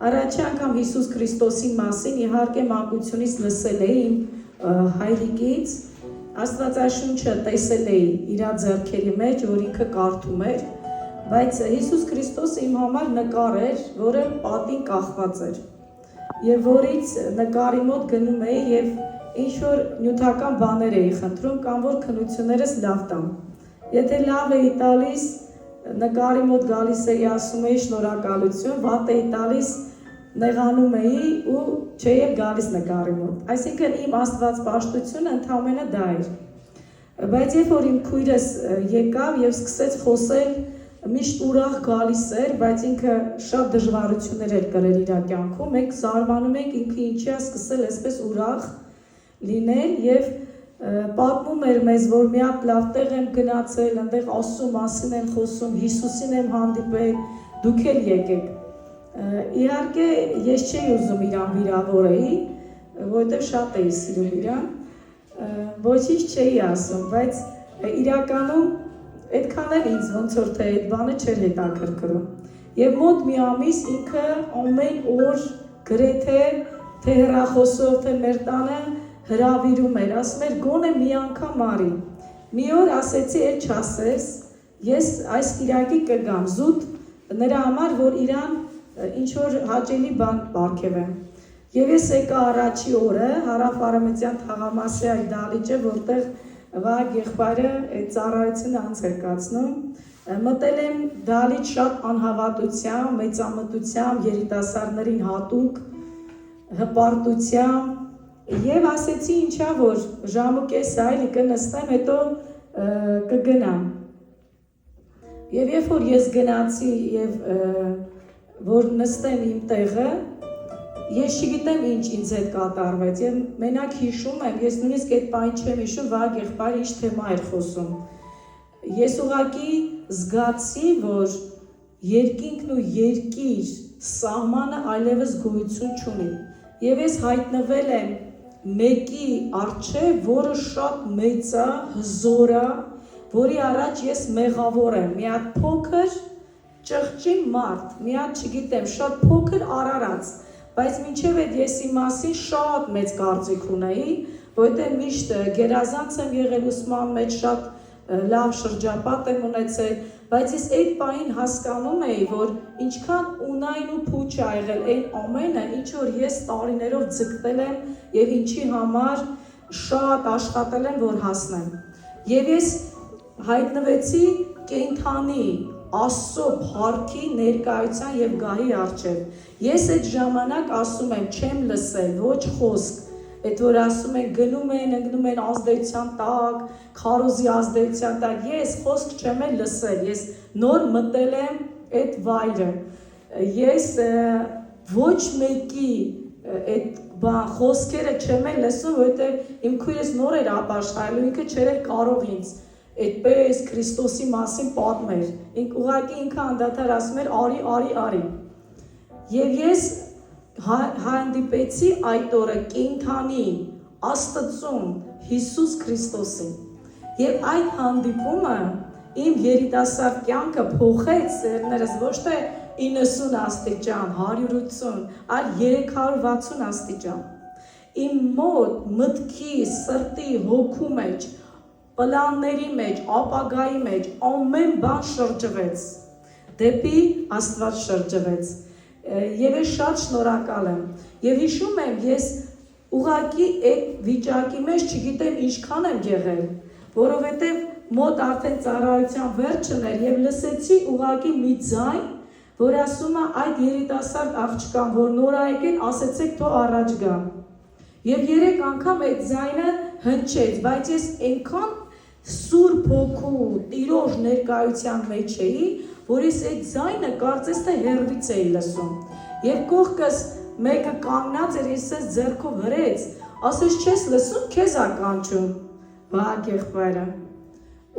Առաջի անգամ Հիսուս Քրիստոսի մասին իհարկե մանկությունից լսել էի իմ հայրիկից, Աստվածաշունչը տեսել էի իր ձեռքերի մեջ, որ ինքը կարդում էր, բայց Հիսուս Քրիստոսը իմ համար նկար էր, որը պատին կախված էր, եւ որից նկարի մոտ գնում էի եւ ինչ որ նյութական բաներ էի խնդրում կամ որ քնություններս լավ տամ։ Եթե լավ էի տալիս, նկարի մոտ գալիս էի, ասում էի շնորհակալություն, վատ էի տալիս, նեղանում էի ու չէի գալիս նկարի մոտ։ Այսինքն իմ աստվածպաշտությունը ընդհանրապես դա էր։ Բայց երբ որ իմ քույրս եկավ եւ սկսեց խոսել, միշտ ուրախ գալիս էր, բայց ինքը շատ դժվարություններ էր կրել իր կյանքում, մենք զարմանում ենք ինքը ինչի է սկսել այսպես ուրախ լինել եւ պատմում էր մեզ, որ մի հատ լավ տեղ եմ գնացել, այնտեղ Աստծո մասին եմ խոսում, Հիսուսին եմ հանդիպել, դուք էլ եկեք։ Իհարկե ես չէի ուզում իրան վիրավորեի, որովհետև շատ էի սիրում իրան, ոչինչ չէի ասում, բայց իրականում այդքան էլ ինձ ոնց որ թե այդ բանը չէր հետաքրքրում։ Եվ մոտ մի ամիս ինքը ամեն օր գրեթե թե հեռախոսով, թե մեր տանը հրավիրում էր, ասում էր գոնե մի անգամ արի։ Մի օր ասեցի էլ չասես, ես այս կիրակի կգամ զուտ նրա համար, որ իրան ինչ որ հաճելի բան պարգևեմ։ Եվ ես եկա առաջի օրը Հարավ-Արևմտյան թաղամասի այդ դահլիճը, որտեղ Վահագ եղբայրը այդ ծառայությունը անց էր կացնում, մտել եմ դահլիճ շատ անհավատությամբ, մեծամտությամբ, երիտասարդներին հատուկ հպարտությամբ եւ ասեցի ինչա որ ժամուկես այլ կնստեմ, հետո կգնամ։ Եվ երբ որ ես գնացի եւ որ նստեմ իմ տեղը, ես չգիտեմ ինչ ինձ հետ կատարվեց եւ մենակ հիշում եմ, ես նույնիսկ այդ բանը չեմ հիշում, Վահագ եղբայրը ինչ թեմա էր խոսում։ Ես ուղղակի զգացի, որ երկինքն ու երկիր սահմանը այլևս գոյություն չունի։ Եվ ես հայտնվել եմ մեկի առջև, որը շատ մեծ է, հզոր է, որի առաջ ես մեղավոր եմ, մի հատ փոքր ճղճի մարդ, մի հատ չգիտեմ, շատ փոքր արարած, բայց մինչև այդ եսի մասին շատ մեծ կարծիք ունեի, որովհետև միշտ գերազանց եմ եղել ուսման մեջ, շատ լավ շրջապատ եմ ունեցել, բայց ես այդ պահին հասկանում էի, որ ինչքան ունայն ու փուչ ա եղել այն ամենը, ինչ որ ես տարիներով ձգտել եմ եւ ինչի համար շատ աշխատել եմ, որ հասնեմ։ Եվ ես հայտնվեցի կենդանի Աստծո փառքի ներկայության եւ գահի առջև։ Ես այդ ժամանակ ասում եմ, չեմ լսել ոչ խոսք, այդ որ ասում են գնում են ազդեցության տակ, քարոզի ազդեցության տակ, ես խոսք չեմ լսել, ես նոր մտել եմ այդ վայրը։ Ես ոչ մեկի այդ խոսքերը չեմ լսում, որովհետև իմ քույրս նոր էր ապաշխարել, ինքը չէր կարող ինձ այդպես Քրիստոսի մասին պատմել։ Ուղղակի ինքը անդադար ասում էր արի։ Եվ ես հանդիպեցի այդ օրը կենդանի Աստծուն Հիսուս Քրիստոսին։ Եվ այդ հանդիպումը իմ երիտասարդ կյանքը փոխեց սերներս ոչ թե 90 աստիճան, 180, այլ 360 աստիճան։ Իմ մոտ մտքի, սրտի, հոգու մեջ, պլանների մեջ, ապագայի մեջ ամեն բան շրջվեց, դեպի Աստված շրջվեց։ Եվ ես շատ շնորհակալ եմ։ Եվ հիշում եմ, ես ուղղակի այդ վիճակի մեջ չգիտեմ ինչքան եմ եղել, որովհետև մոտ արդեն ծառայության վերջն էր եւ լսեցի ուղղակի մի ձայն, որ ասում է այդ երիտասարդ աղջկան, որ նոր ա եկել, ասեցեք թող առաջ գա։ Եվ 3 անգամ այդ ձայնը հնչեց, բայց ես այնքան Սուրբ Հոգու Տիրոջ ներկայության մեջ էի, որ ես այդ ձայնը կարծես թե հեռվից էի լսում։ Եվ կողքս մեկը կանգնած էր, ես ես ձեռքով հրեց, ասես չես լսում, քեզ ա կանչում, Վահագ եղբայրը։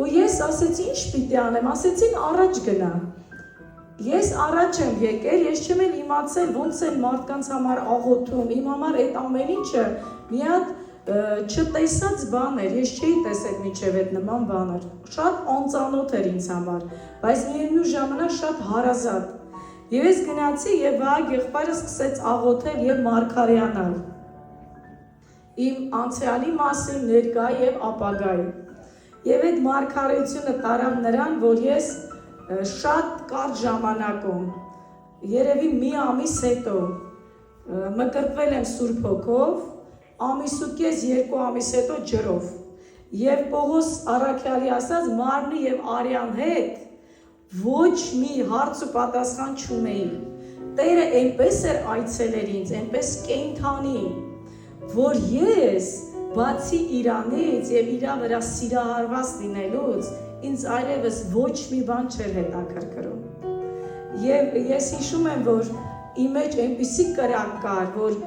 Ու ես ասեցի ինչ պիտի անեմ, ասեցին առաջ գնա։ Ես առաջ եմ եկել, ես չեմ էլ իմացել ոնց են մարդկանց համար աղոթում, իմ համար այդ ամեն ինչը մի հատ չտեսած բան էր, ես չէի տեսել մինչև այդ նման բաներ, շատ անծանոթ էր ինձ համար, բայց միևնույն ժամանակ շատ հարազատ։ Եվ ես գնացի եւ Վահագ եղբայրը սկսեց աղոթել եւ մարգարեանալ իմ անցյալի մասին, ներկա եւ ապագայի։ Եվ այդ մարգարեությունը տարավ նրան, որ ես շատ կարճ ժամանակում, երևի մի ամիս հետո մկրտվել եմ Սուրբ Հոգով, ամիս ու կես, 2 ամիս հետո ջրով։ Եվ Պողոս առաքյալի ասած մարմնի եւ արյան հետ ոչ մի հարց ու պատասխան չունեի։ Տերը այնպես էր այցելել ինձ, այնպես կենդանի, որ ես բացի Իրանից եւ իրա վրա սիրահարված լինելուց, ինձ այլևս ոչ մի բան չէր հետաքրքրում։ Եվ ես հիշում եմ, որ իմ մեջ այնպիսի կրակ կար, որ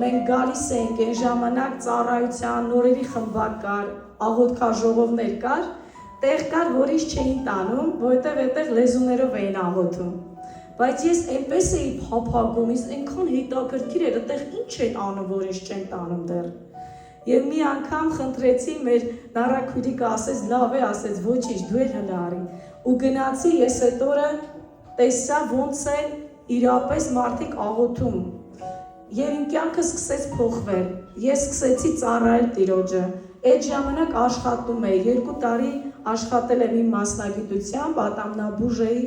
մենք գալիս էինք այն ժամանակ ծառայության, նորերի խմբակ կար, աղոթքաժողովներ կար, տեղ կար, որ ինձ չէին տանում, որովհետև այդտեղ լեզուներով էին աղոթում։ Բայց ես այնպես էի փափագում, ինձ այնքան հետաքրքիր էր, այդտեղ ինչ են անում, որ ինձ չեն տանում դեռ։ Եվ մի անգամ խնդրեցի մեր նարաքույրիկը, ասեց լավ է, ասեց ոչինչ, դու էլ հլը արի։ Ու գնացի, ես այդ օրը տեսա ոնց են իրապես մարդիկ աղոթում։ Եվ իմ կյանքը սկսեց փոխվել։ Ես սկսեցի ծառայել Տիրոջը։ Այդ ժամանակ աշխատում էի, 2 տարի աշխատել եմ իմ մասնագիտությամբ, ատամնաբուժ էի,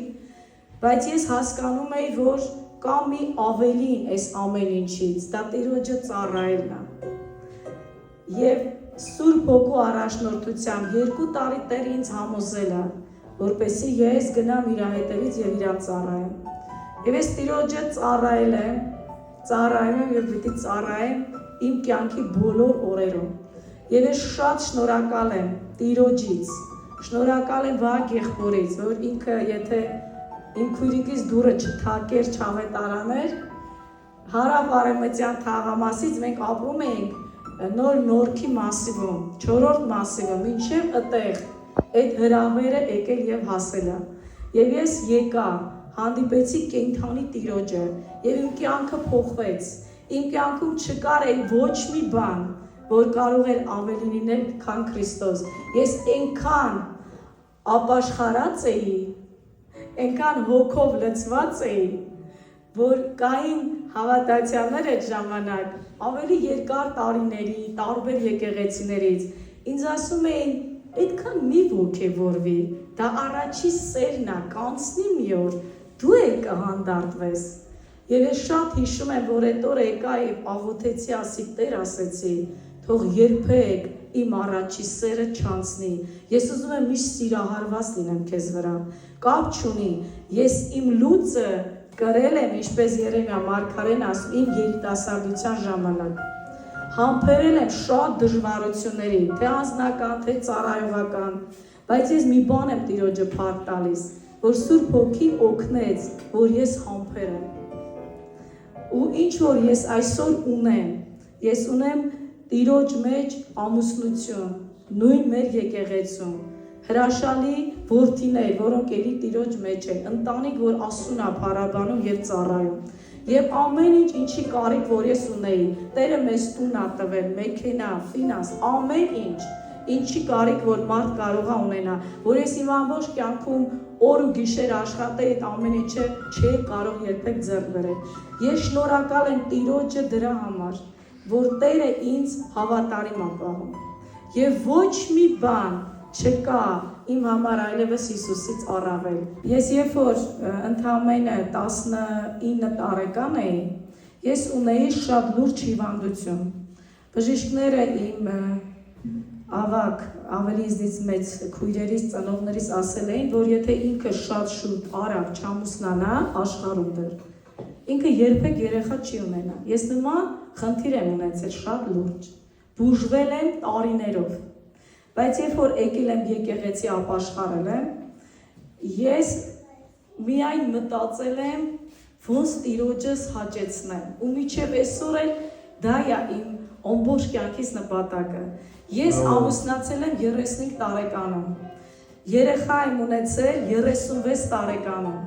բայց ես հասկանում էի, որ կա մի ավելին այս ամեն ինչից, դա Տիրոջը ծառայելն է։ Եվ Սուրբ Հոգու առաջնորդությամբ 2 տարի Տերը ինձ համոզել է, որպեսզի ես գնամ իր հետևից եւ իրան ծառայեմ։ Եվ ես Տիրոջը ծառայել եմ եւ պիտի ծառայեմ իմ կյանքի բոլոր օրերում։ Եվ ես շատ շնորհակալ եմ Տիրոջից, շնորհակալ եմ Վահագ եղբորից, որ ինքը եթե իմ քույրիկից դուրը չթակեր, չավետարաներ, հարավ-արևմտյան թաղամասից մենք ապրում էինք նոր Նորքի մասիվում, 4-րդ մասիվում, մինչև այդտեղ այդ հրավերը եկել եւ հասել է։ Եվ ես եկա, հանդիպեցի կենդանի Տիրոջը, եւ իմ կյանքը փոխվեց։ Իմ կյանքում չկար այն ոչ մի բան, որ կարող էր ավելի լինել, քան Քրիստոս։ Ես այնքան ապաշխարած էի, այնքան հոգով լցված էի, որ կային հավատացյալներ այդ ժամանակ, ավելի երկար տարիների, տարբեր եկեղեցիներից, ինձ ասում էին, այդքան մի ոգևորվի, դա առաջի սերն է, կանցնի մի օր, դու էլ կհանդարտվես։ Եվ ես շատ հիշում եմ, որ այդ օրը եկա եւ աղոթեցի, ասի Տեր ասեցի, թող երբեք իմ առաջի սերը չանցնի։ Ես ուզում եմ միշտ սիրահարված լինեմ քեզ վրա։ Կապ չունի, ես իմ լուծը կրել եմ, ինչպես Երեմիա մարգարեն ասում, իմ երիտասարդության ժամանակ։ Համբերել եմ շատ դժվարությունների, թե անձնական, թե ծառայողական, բայց ես մի բան եմ Տիրոջը փառք տալիս, որ Սուրբ Հոգին օգնեց, որ ես համբերեմ։ Ու ինչ որ ես այսօր ունեմ, ես ունեմ Տիրոջ մեջ ամուսնություն, նույն մեր եկեղեցում, հրաշալի որդիներ, որոնք էլի Տիրոջ մեջ են, ընտանիք, որ Աստծուն է փառաբանում եւ ծառայում։ Եվ ամեն ինչ, ինչի կարիք, որ ես ունեի, Տերը մեզ տուն ա տվել, մեքենա, ֆինանս, ամեն ինչ, ինչի կարիք, որ մարդ կարող է ունենա, որ ես իմ ամբողջ կյանքում օր ու գիշեր աշխատեի, այդ ամեն ինչը չէի կարող երբեք ձեռք բերել։ Ես շնորհակալ եմ Տիրոջը դրա համար, որ Տերը ինձ հավատարիմ ա պահում։ Եվ ոչ մի բան չկա իմ համար այլևս Հիսուսից առավել։ Ես երբ որ ընդամենը 19 տարեկան էի, ես ունեի շատ լուրջ հիվանդություն։ Բժիշկները իմ ավակ, ավելի ինձնից մեծ քույրերից, ծնողներից ասել էին, որ եթե ինքը շատ շուտ արագ չամուսնանա, աշխարհում դեռ, ինքը երբեք երեխա չի ունենա։ Ես նման խնդիր եմ ունեցել շատ լուրջ։ Բուժվել եմ տարիներով։ Բայց երբ որ եկել եմ եկեղեցի ապաշխարել եմ, ես միայն մտածել եմ, ոնց Տիրոջս հաճեցնեմ, ու մինչև այսօր էլ դա է իմ ամբողջ կյանքիս նպատակը։ Ես ամուսնացել եմ 35 տարեկանում, երեխա եմ ունեցել 36 տարեկանում։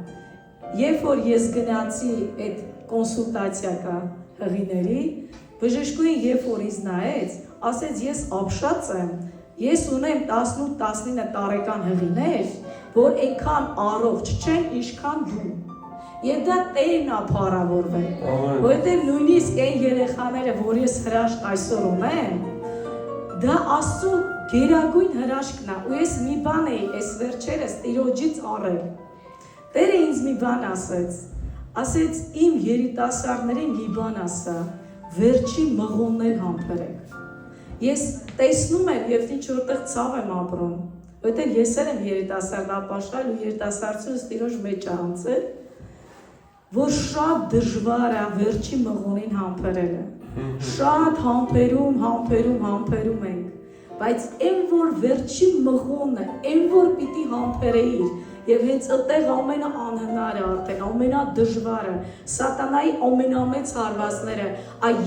Երբ որ ես գնացի այդ կոնսուլտացիա կա հղիների, բժշկուհին երբ որ ինձ նայեց, ասեց ես ապշած եմ, ես ունեմ 18-19 տարեկան հղիներ, որ այնքան առողջ չեն, ինչքան դու։ Եվ դա Տերն է փառավորվել, որովհետև նույնիսկ այն երեխաները, որ ես հրաշք այսօր ունեմ, դա Աստծո գերագույն հրաշքն է, ու ես մի բան էի այս վերջերս Տիրոջից առել։ Տերը ինձ մի բան ասեց իմ երիտասարդներին մի բան ասա, վերջի մղոններ համբերեք։ Ես տեսնում եմ եւ ինչ որտեղ ցավ եմ ապրում, որտեղ ես եմ երիտասարդ ապաշխարել ու երիտասարդությունս Տիրոջ մեջ անցել, որ շատ դժվար է վերջի մղոնին համբերելը։ Շատ համբերում ենք, բայց այն որ վերջի մղոնը, այն որ պիտի համբերեիր, եւ հենց այդտեղ ամենաանհնարը արդեն, ամենադժվարը, սատանայի ամենամեծ հարվածները,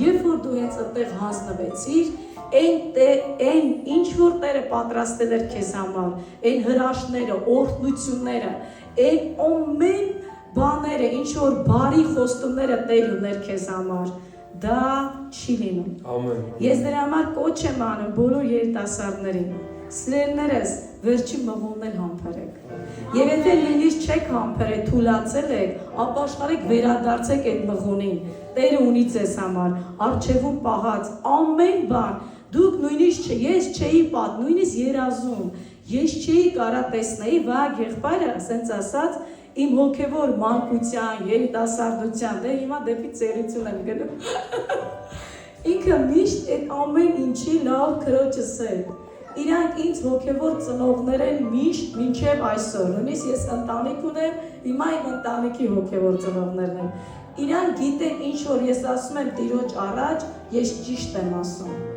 երբ որ դու հենց այդտեղ հանձնվեցիր, այն ինչ որ Տերը պատրաստել էր քեզ համար, այն հրաշքները, օրհնությունները, այն ամեն բաները, ինչ որ բարի խոստումները Տեր ուներ քեզ համար, դա չի լինում։ Ամեն։ Ես դրա համար կոչ եմ անում բոլոր երիտասարդներին, սիրելիներս, վերջի մղոններ համբերեք։ Եվ եթե նույնիսկ չեք համբերել, թուլացել եք, ապաշխարեք, վերադարձեք այդ մղոնին։ Տերը ունի ձեզ համար, առջևում պահած ամեն բան։ Դուք նույնիսկ ես չէի պատ, նույնիսկ երազում, ես չէի կարա տեսնեի Վահագ եղբայրը, ասենց ասած, իմ հոգևոր մանկության, երիտասարդության, դե հիմա դեպի ծերություն եմ գնում։ Ինքը միշտ այդ ամեն ինչի լավ քրոջս է։ Իրանք ինձ հոգևոր ծնողներ են միշտ մինչև այսօր, նույնիսկ ես ընտանիք ունեմ, հիմա իմ ընտանիքի հոգևոր ծնողներն են։ Իրանք գիտեն ինչ որ ես ասում եմ Տիրոջ առաջ, ես ճիշտ եմ ասում։